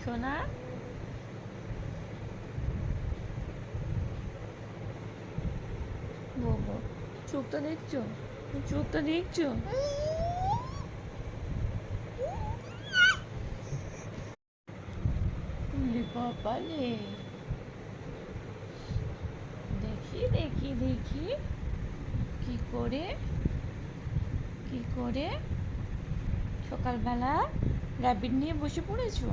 সোনা বাবা, চোখটা দেখছো? চোখটা দেখছো? বাবালে, দেখি দেখি দেখি কি করে সকালবেলা র্যাবিট নিয়ে বসে পড়েছো?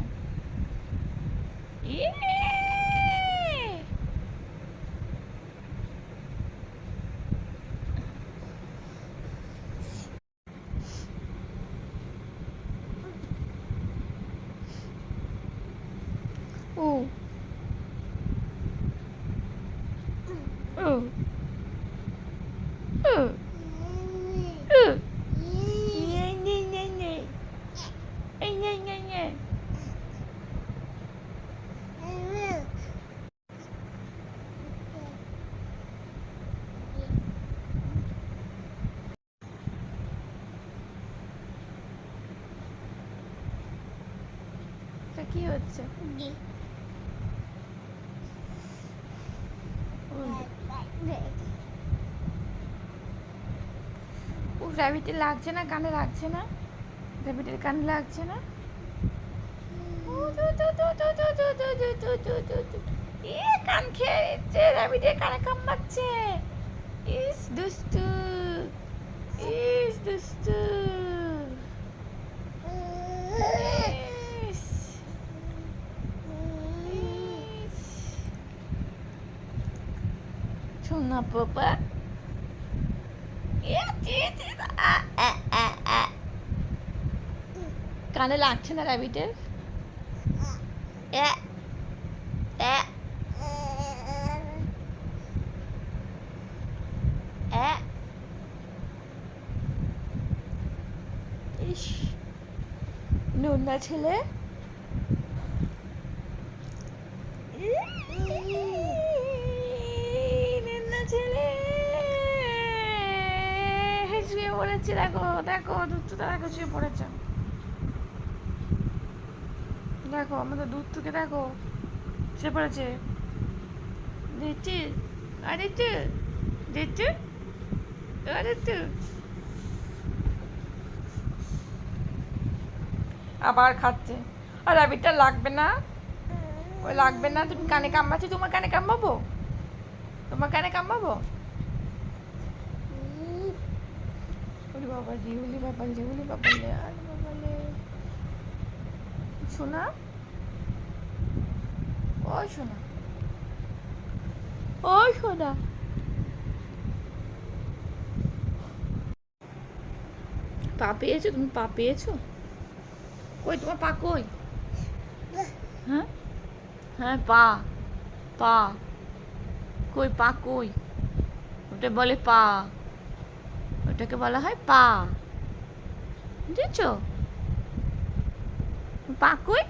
ও ও ও ও কি হচ্ছে? ও র্যাবিটের লাগছে না, কানে লাগছে না? র্যাবিটের কানে লাগছে না? এ কান খেয়ে নিচ্ছে, র্যাবিটের কানে কামড়াচ্ছে। ইস দুষ্টু, ইস দুষ্টু। সোনা পাপা, কানে লাগছে না র্যাবিটের? ইস নোনা ছেলে। নোনা ছেলে শুয়ে পড়েছে, দেখো দেখো দুধটা দেখো শুয়ে পড়েছে। দেখো আমাদের দুধ থেকে দেখো শুয়ে পড়েছে। দেখছি আরে তু দেখছি আরে তু আবার খাচ্ছে। আর র্যাবিটটা লাগবে না, ওই লাগবে না। তুমি কানে কামড়াচ্ছ, তোমার কানে কামড়াবো? তোমার কানে কামড়াবো? ওরে বাবা রে, ওরে বাবা রে, ওরে বাবা রে, আরে বাবা রে। সোনা, ওই সোনা, ওই সোনা, পা পেয়েছো? তুমি পা পেয়েছো? কই তোমার পা কই? হ্যাঁ হ্যাঁ, পা পা কই? পা কই? ওটা বলে পা, ওটাকে বলা হয় পা। বুঝেছো? পা কই?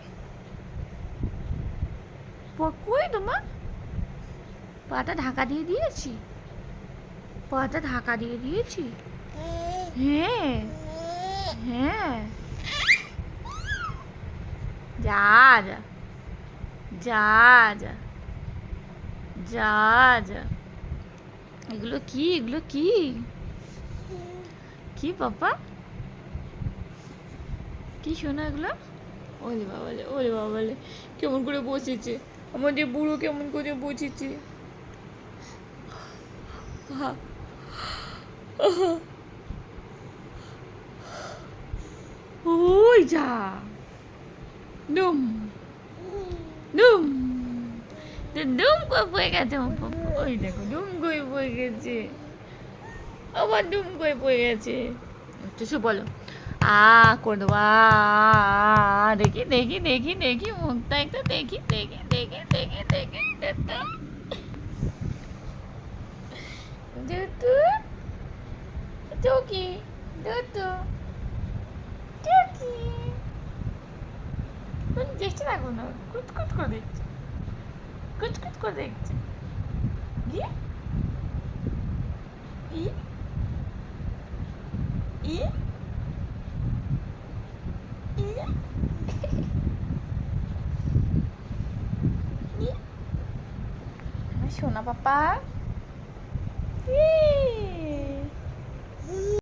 পা কই তোমার? পাটা ঢাকা দিয়ে দিয়েছি, পাটা ঢাকা দিয়ে দিয়েছি। হ্যাঁ হ্যাঁ, যা যা যা যা যা যা। এগুলো কি? এগুলো কি? কি পাপা? কি শোনা এগুলো? ওরে বাবালে, ওরে বাবালে, কেমন করে বসেছে আমাদের বুড়ো, কেমন করে বসেছে। ওই যা ডুম ডুম, ডুম করে পড়ে গেছে। ওই দেখো ডুম করে পড়ে গেছে, আবার ডুম করে পড়ে গেছে। কিছু বলো, করে দেবো। দেখি দেখি দেখি দেখি মুখটা একটু দেখি দেখি দেখি দেখি দেখি দুতু চৌকি, দুতু চৌকি দেখছে না, কোনো কুটকুট করে দেখছে, কুটকুট করে দেখছে। গিয়ে ই ই ই সোনা পাপা।